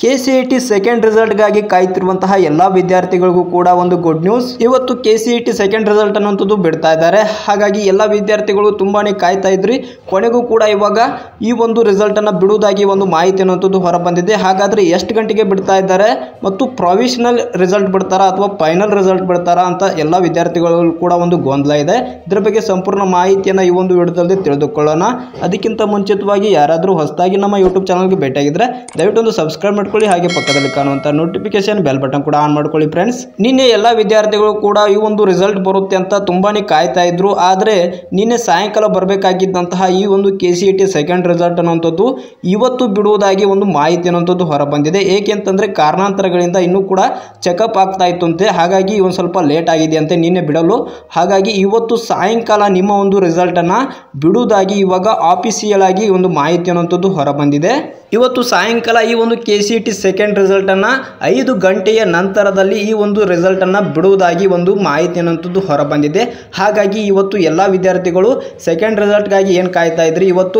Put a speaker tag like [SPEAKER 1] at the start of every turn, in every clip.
[SPEAKER 1] KCET second ರಿಸಲ್ಟ್ಗಾಗಿ ಕಾಯ್ತಿರುವಂತಹ ಎಲ್ಲಾ ವಿದ್ಯಾರ್ಥಿಗಳಿಗೂ ಕೂಡ ಒಂದು ಗುಡ್ ನ್ಯೂಸ್. ಇವತ್ತು KCET ಸೆಕೆಂಡ್ ರಿಸಲ್ಟ್ ಅನ್ನುವಂಥದ್ದು ಬಿಡ್ತಾ ಇದ್ದಾರೆ. ಹಾಗಾಗಿ ಎಲ್ಲಾ ವಿದ್ಯಾರ್ಥಿಗಳು ತುಂಬಾನೇ ಕಾಯ್ತಾ ಇದ್ರಿ. ಕೊನೆಗೂ ಕೂಡ ಇವಾಗ ಈ ಒಂದು ರಿಸಲ್ಟ್ ಅನ್ನು ಬಿಡುವುದಾಗಿ ಒಂದು ಮಾಹಿತಿ ಅನ್ನುವಂಥದ್ದು ಹೊರ ಬಂದಿದೆ. ಹಾಗಾದ್ರೆ ಎಷ್ಟು ಗಂಟೆಗೆ ಬಿಡ್ತಾ ಇದ್ದಾರೆ ಮತ್ತು ಪ್ರೊವಿಷನಲ್ ರಿಸಲ್ಟ್ ಬಿಡ್ತಾರಾ ಅಥವಾ ಫೈನಲ್ ರಿಸಲ್ಟ್ ಬಿಡ್ತಾರಾ ಅಂತ ಎಲ್ಲಾ ವಿದ್ಯಾರ್ಥಿಗಳು ಕೂಡ ಒಂದು ಗೊಂದಲ ಇದೆ. ಇದರ ಬಗ್ಗೆ ಸಂಪೂರ್ಣ ಮಾಹಿತಿಯನ್ನು ಈ ಒಂದು ವಿಡಿಯೋದಲ್ಲಿ ತಿಳಿದುಕೊಳ್ಳೋಣ. ಅದಕ್ಕಿಂತ ಮುಂಚಿತವಾಗಿ ಯಾರಾದರೂ ಹೊಸದಾಗಿ ನಮ್ಮ ಯೂಟ್ಯೂಬ್ ಚಾನಲ್ಗೆ ಭೇಟಿಯಾಗಿದ್ರೆ ದಯವಿಟ್ಟು ಒಂದು ಸಬ್ಸ್ಕ್ರೈಬ್ ಮಾಡ್ಕೊಳ್ಳಿ. ಹಾಗೆ ಪಕ್ಕದಲ್ಲಿ ಕಾಣುವಂತ ನೋಟಿಫಿಕೇಶನ್ ಬೆಲ್ ಬಟನ್ ಕೂಡ ಆನ್ ಮಾಡ್ಕೊಳ್ಳಿ ಫ್ರೆಂಡ್ಸ್. ನಿನ್ನೆ ಎಲ್ಲ ವಿದ್ಯಾರ್ಥಿಗಳು ಕೂಡ ಈ ಒಂದು ರಿಸಲ್ಟ್ ಬರುತ್ತೆ ಅಂತ ತುಂಬಾನೇ ಕಾಯ್ತಾ ಇದ್ರು. ಆದರೆ ನಿನ್ನೆ ಸಾಯಂಕಾಲ ಬರಬೇಕಾಗಿದ್ದಂತಹ ಈ ಒಂದು KCET ಸೆಕೆಂಡ್ ರಿಸಲ್ಟ್ ಅನ್ನುವಂಥದ್ದು ಇವತ್ತು ಬಿಡುವುದಾಗಿ ಒಂದು ಮಾಹಿತಿ ಅನ್ನುವಂಥದ್ದು ಹೊರ ಬಂದಿದೆ. ಏಕೆಂತಂದ್ರೆ ಕಾರಣಾಂತರಗಳಿಂದ ಇನ್ನೂ ಕೂಡ ಚೆಕಪ್ ಆಗ್ತಾ ಇತ್ತು ಅಂತೆ. ಹಾಗಾಗಿ ಒಂದು ಸ್ವಲ್ಪ ಲೇಟ್ ಆಗಿದೆ ಅಂತೆ ನಿನ್ನೆ ಬಿಡಲು. ಹಾಗಾಗಿ ಇವತ್ತು ಸಾಯಂಕಾಲ ನಿಮ್ಮ ಒಂದು ರಿಸಲ್ಟ್ ಅನ್ನ ಬಿಡುವುದಾಗಿ ಇವಾಗ ಆಫೀಸಿಯಲ್ ಆಗಿ ಒಂದು ಮಾಹಿತಿ ಅನ್ನುವಂಥದ್ದು ಹೊರ ಬಂದಿದೆ. ಇವತ್ತು ಸಾಯಂಕಾಲ ಈ ಒಂದು KCET ಸೆಕೆಂಡ್ ರಿಸಲ್ಟ್ ಅನ್ನ 5 ಗಂಟೆಯ ನಂತರದಲ್ಲಿ ಈ ಒಂದು ರಿಸಲ್ಟ್ ಅನ್ನ ಬಿಡುವುದಾಗಿ ಒಂದು ಮಾಹಿತಿ ಅನ್ನುವಂಥದ್ದು ಹೊರ ಬಂದಿದೆ. ಹಾಗಾಗಿ ಇವತ್ತು ಎಲ್ಲ ವಿದ್ಯಾರ್ಥಿಗಳು ಸೆಕೆಂಡ್ ರಿಸಲ್ಟ್ಗಾಗಿ ಏನು ಕಾಯ್ತಾ ಇದ್ರಿ, ಇವತ್ತು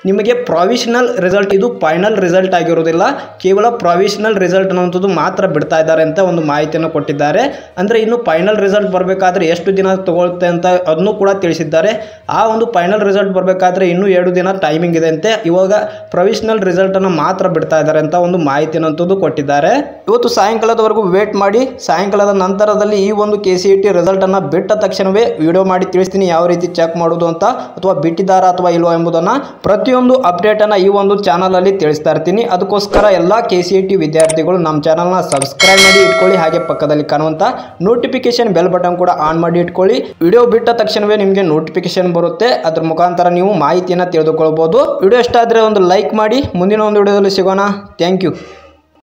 [SPEAKER 1] ನಿಮಗೆ ಪ್ರೊವಿಷನಲ್ ರಿಸಲ್ಟ್, ಇದು ಫೈನಲ್ ರಿಸಲ್ಟ್ ಆಗಿರೋದಿಲ್ಲ, ಕೇವಲ ಪ್ರೊವಿಷನಲ್ ರಿಸಲ್ಟ್ ಅನ್ನುವಂಥದ್ದು ಮಾತ್ರ ಬಿಡ್ತಾ ಇದ್ದಾರೆ ಅಂತ ಒಂದು ಮಾಹಿತಿಯನ್ನು ಕೊಟ್ಟಿದ್ದಾರೆ. ಅಂದರೆ ಇನ್ನು ಫೈನಲ್ ರಿಸಲ್ಟ್ ಬರಬೇಕಾದ್ರೆ ಎಷ್ಟು ದಿನ ತಗೊಳುತ್ತೆ ಅಂತ ಅದನ್ನು ಕೂಡ ತಿಳಿಸಿದ್ದಾರೆ. ಆ ಒಂದು ಫೈನಲ್ ರಿಸಲ್ಟ್ ಬರಬೇಕಾದ್ರೆ ಇನ್ನೂ 2 ದಿನ ಟೈಮಿಂಗ್ ಇದೆ ಅಂತೆ. ಇವಾಗ ಪ್ರೊವಿಷನಲ್ ರಿಸಲ್ಟ್ ಅನ್ನು ಮಾತ್ರ ಬಿಡ್ತಾ ಇದ್ದಾರೆ ಅಂತ ಒಂದು ಮಾಹಿತಿ ಅನ್ನುವಂಥದ್ದು ಕೊಟ್ಟಿದ್ದಾರೆ. ಇವತ್ತು ಸಾಯಂಕಾಲದವರೆಗೂ ವೇಟ್ ಮಾಡಿ, ಸಾಯಂಕಾಲದ ನಂತರದಲ್ಲಿ ಈ ಒಂದು KCET ರಿಸಲ್ಟ್ ಅನ್ನ ಬಿಟ್ಟ ತಕ್ಷಣವೇ ವಿಡಿಯೋ ಮಾಡಿ ತಿಳಿಸ್ತೀನಿ ಯಾವ ರೀತಿ ಚೆಕ್ ಮಾಡೋದು ಅಂತ, ಅಥವಾ ಬಿಟ್ಟಿದ್ದಾರಾ ಅಥವಾ ಇಲ್ವಾ ಎಂಬುದನ್ನ ಪ್ರತಿಯೊಂದು ಅಪ್ಡೇಟ್ ಅನ್ನ ಈ ಒಂದು ಚಾನಲ್ ಅಲ್ಲಿ ತಿಳಿಸ್ತಾ ಇರ್ತೀನಿ. ಅದಕ್ಕೋಸ್ಕರ ಎಲ್ಲಾ KCET ವಿದ್ಯಾರ್ಥಿಗಳು ನಮ್ಮ ಚಾನಲ್ ನ ಸಬ್ಸ್ಕ್ರೈಬ್ ಮಾಡಿ ಇಟ್ಕೊಳ್ಳಿ. ಹಾಗೆ ಪಕ್ಕದಲ್ಲಿ ಕಾಣುವಂತ ನೋಟಿಫಿಕೇಶನ್ ಬೆಲ್ ಬಟನ್ ಕೂಡ ಆನ್ ಮಾಡಿ ಇಟ್ಕೊಳ್ಳಿ. ವಿಡಿಯೋ ಬಿಟ್ಟ ತಕ್ಷಣವೇ ನಿಮಗೆ ನೋಟಿಫಿಕೇಶನ್ ಬರುತ್ತೆ. ಅದ್ರ ಮುಖಾಂತರ ನೀವು ಮಾಹಿತಿಯನ್ನು ತಿಳಿದುಕೊಳ್ಳಬಹುದು. ವಿಡಿಯೋ ಇಷ್ಟ ಆದ್ರೆ ಒಂದು ಲೈಕ್ ಮಾಡಿ. ಮುಂದಿನ ಒಂದು ವಿಡಿಯೋದಲ್ಲಿ ಸಿಗೋಣ. Thank you.